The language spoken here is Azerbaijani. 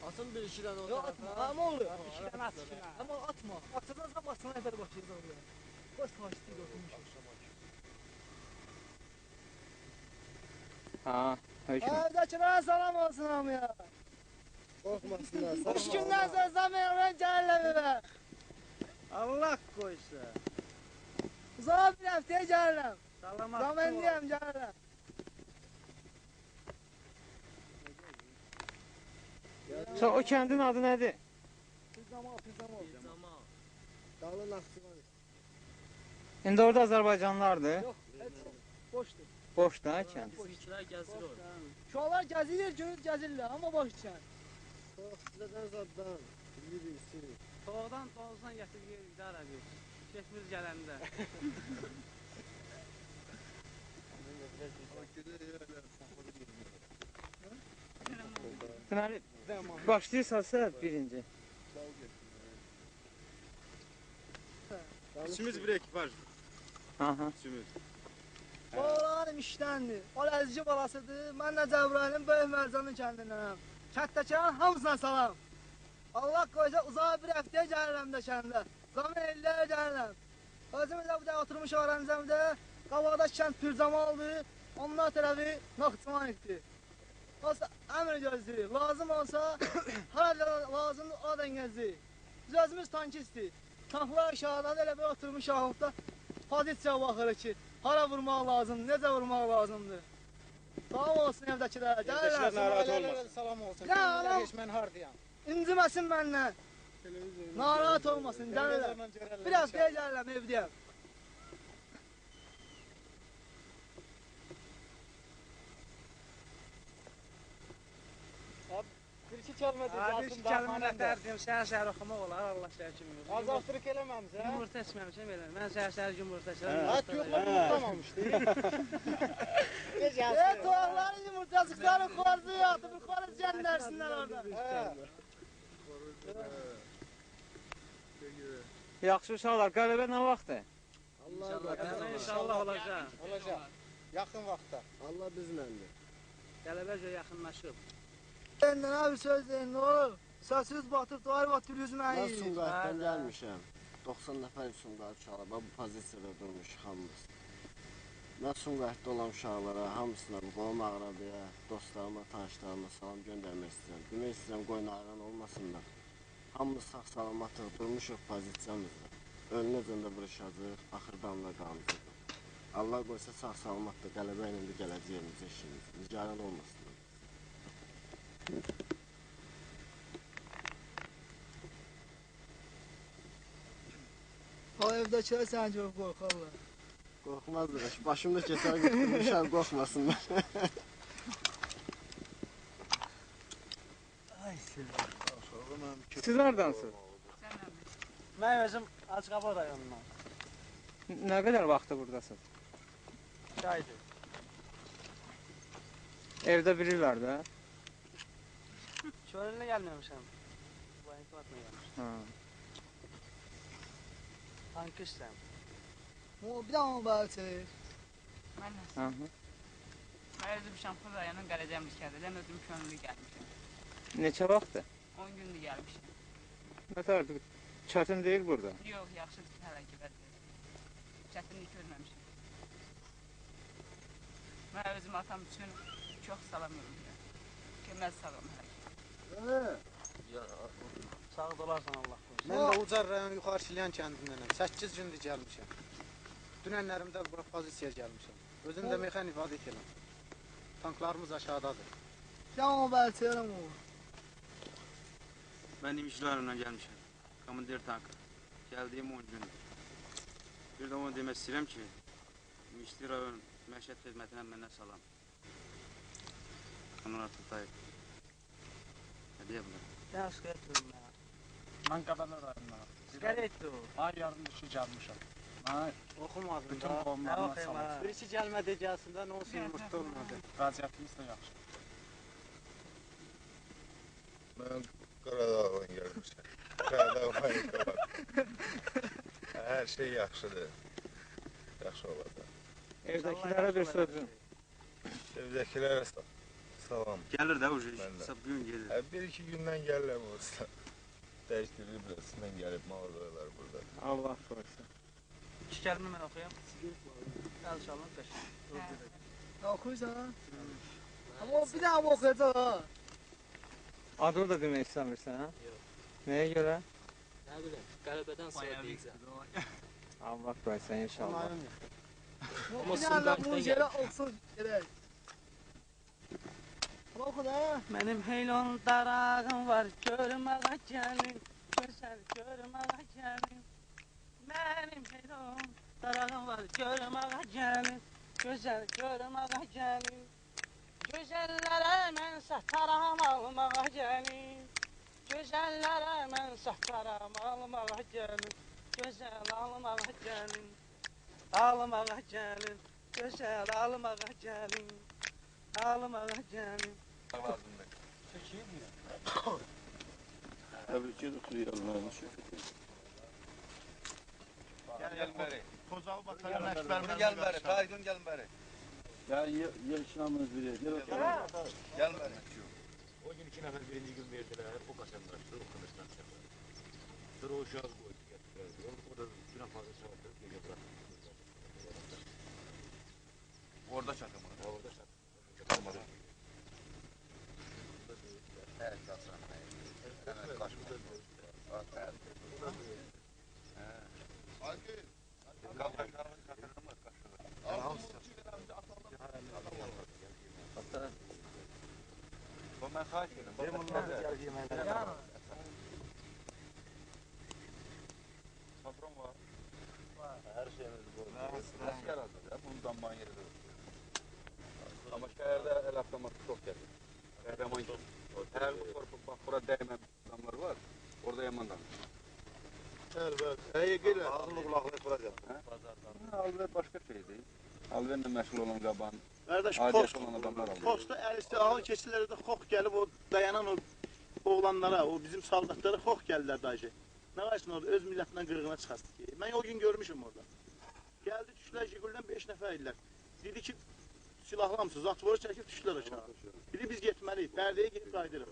Atın bir iki dənə o Yox, tarafa. atma. Amma olur. İki dənə at içinə. Amma atma. Atacaqsan zaman başına nəfər başlayacaq oraya. Boş kaçtı götürmüş. Ha, hökm. Evdəkilere salam olsun hamıya. Qorxmasınlar. Üç gündən sonra zamanla gəlirəm evə. Allah qoysa. Uzağa bir həftəyə gəlirəm. Salamat. Zamanlıyam gəlirəm. O kəndin adı nədir? Pizzamal. Zaman. Dağlı Naxçıvan. İndi orada Azərbaycanlılardır. Yox, heç boşdur. Boşda kənd. Bizimkilər gəzir orada. Uşaqlar gəzir, günüz gəzirlər, amma boş kənd. Sizədən zaddan. Birisi. Soğuqdan tozdan gətirib idarə bir. Keçimiz gələndə. Deməli, başlayırsansa birinci. İçimiz bir ekipaj. Aha. İçimiz. Oğlanım işləndir. O əzici balasıdır. Mən də Cəbrayilin Böyük Mərcanın kəndindənəm. Kətdəkərin hamısına salam. Allah qoysa uzağa bir həftəyə gəlirəm də kəndə. Zaman ellərə gəlirəm. Özümüz də burada oturmuş öğrencimdə qabaqda kənd Pürzamaldır. Onlar tərəfi Naxçıvan etdi. Olsa əmr gözləyir. Lazım olsa harada lazımdır o dəngəzdir. Biz özümüz tankistik. Tanklar aşağıda elə bir oturmuş alıqda pozisiya baxırıq ki, hara vurmaq lazımdır, necə vurmaq lazımdır. Salam olsun evdəkilər. Evdəkilər narahat Ailələrə olmasın. salam olsun. Ya, Kimlər anam. heç mən hardayam. İnciməsin məndən. Narahat olmasın, gəlirlər. Bir həftəyə gəlirəm, evdəyəm. Bir-iki kəlmə deyəcəm. Bir-iki kəlmə dərdim. Səhər-səhər oxumaq olar, Allah şəhər kimi. Azaltırıq eləməmizə. Yumurta içməmişəm elə. Mən səhər-səhər yumurta içirəm. At yoxla yumurtlamamışdı. Toğların yumurtacıkları xorzu yaxdı, bir xoruz gəndərsinlər orada. Yaxşı uşaqlar, qələbə nə vaxtdır? İnşallah olacaq. Olacaq. Yaxın vaxtda. Allah bizimlədir. Qələbə yaxınlaşıb. Səndən abi söz deyin, nə olur? Səsiz batıb, doğru batıb Mən üzməyi. Sumqayıtdan gəlmişəm. 90 nəfər Sumqayıt uşaqlar bu pozisiyada durmuşuq hamımız. Mən Sumqayıtda olan uşaqlara, hamısına, bu qolum ağrabıya, dostlarıma, tanışlarıma salam göndərmək istəyirəm. Demək istəyirəm, qoyun ağrın olmasınlar. Hamımız sağ-salamatıq, durmuşuq pozisiyamızda. Ölünəcən də vuruşacaq, axırdan da qalmayacaq. Allah qoysa sağ-salamatda qələbə ilə də gələcəyimiz işimiz. Nigaran olmasınlar. O evdəkilər səni görüb qorxarlar. Qorxmazdır, başımda keçər götürmüşəm, qorxmasınlar. Siz haradansınız? Mən özüm Açqaba rayonundan. Nə qədər vaxtı buradasınız? Çaydır. Evdə bilirlər də. Çölünə gəlməmişəm. Bu entuatla gəlmişəm. Ha. Tankistəm. Bir daha onu bağlı çevir. Mən nəsə. Aha. Mən özüm Şamxur rayonunun Qələcəmli kəndidəm, özüm könüllü gəlmişəm. Neçə vaxtdır? 10 gündür gəlmişəm. Nətər çətin deyil burada. Yox, yaxşıdır ki, hələ ki, bədir. Çətinlik görməmişəm. Mən özüm atam üçün çox salam yollayıram. Köməz salam hələ ki. Sağ dolarsan Allah qoysun. Mən də Ucar rayon Yuxarı Şilyan kəndindənəm. 8 gündür gəlmişəm. Dünənlərimdə bura pozisiya gəlmişəm. Özüm də mexanik vadikələm. Tanklarımız aşağıdadır. Bir daha onu bağlı çevirəm o. Mən İmişlərimdən gəlmişəm. Komandir tankı. Gəldiyim 10 gündür. Bir də onu demək istəyirəm ki, İmişli rayon məişət xidmətinə məndən salam. Onlar Tutayev. Nə deyə bilər? Mən şikayət edirəm mənə. Mən Qəbələ rayonundan. Şikayət etdi o. Ay yarım dışı gəlmişəm. Mən Oxumadım bütün da. qovumlarına Oxuyma. salam. Birisi gəlmədi gəlsin də, nə olsun yumurta olmadı. Vəziyyətimiz də yaxşı. Mən Qaradağdan gəlmişəm. Qaradağ mayıqda var. Hər şey yaxşıdır. Yaxşı olacaq. Evdəkilərə bir sözüm. Evdəkilərə salam. Gəlir də ucu. Mən də. Bu gün gelir. Bir iki gündən gəlirəm olsa. Dəyişdirir biləsindən gəlib mağazalar burada. Allah korusun. İki kəlmə mən oxuyam. Danışalım qəşəng. Ne okursan? Ama o bir daha mı okuyacak ha? Adını da demək istəmirsən, ha? Nəyə görə? Nə bilim, qələbədən sonra deyirsən. Allah korusun inşallah. Ama bir daha bu yere olsun gerek. Ama oku da. Mənim heylon darağım var, görüm ağa gəlin, gözəl görüm ağa gəlin. Mənim heylon darağım var, görüm ağa gəlin, gözəl görüm ağa gəlin. Gözəllərə mən sataram almağa gəlin. Gözəllərə mən sataram almağa gəlin. Gözəl almağa gəlin. Almağa gəlin. Gözəl almağa gəlin. Almağa gəlin. Təbrik edirəm. Gel beri. Kozal bakalım ekber gel beri. Taydun gel beri. Ya yaşamınız biri. Gel beri. O gün iki nefer birinci gün verdiler. O kaçanlaştı, o kılıçtan çıktı. Sonra o şahıs koydu getirdiler. O da güne fazla çağırdı. Gece bıraktı. Orada çatımı. Orada çatılmadı. Evet, Hasan. Evet, kaçmadı. Algül. Kalkışlarımız katılımız kaçırdı. Hatta Ben xahiş edirəm. Patron var. her şeyimiz bu. Asker azdır ya, bunun damban yeri de. Ama şehirde el avtomatı çok gelir. Kahraman çok. Her korkup bak burada değmem adamlar var. Orada yaman damlar. Evet. Gel. Ağzını kulaklığı kıracağım. Alver başka şey değil. Alverle meşgul olan qaban, Kardeş adiyet olan adamlar alır. posta el istihahı keçilərdə xox gəlib o dayanan o oğlanlara, o bizim saldatlara xox gəldilər dayı. Nə qaçın orada öz millətindən qırğına çıxasın ki. Mən o gün görmüşüm orada. Gəldi düşdülər Jiguldən 5 nəfər idilər. Dedi ki silahlamsınız, atvoru çəkib düşdülər aşağı. Biri biz getməliyik, Bərdəyə gedib qayıdırıq.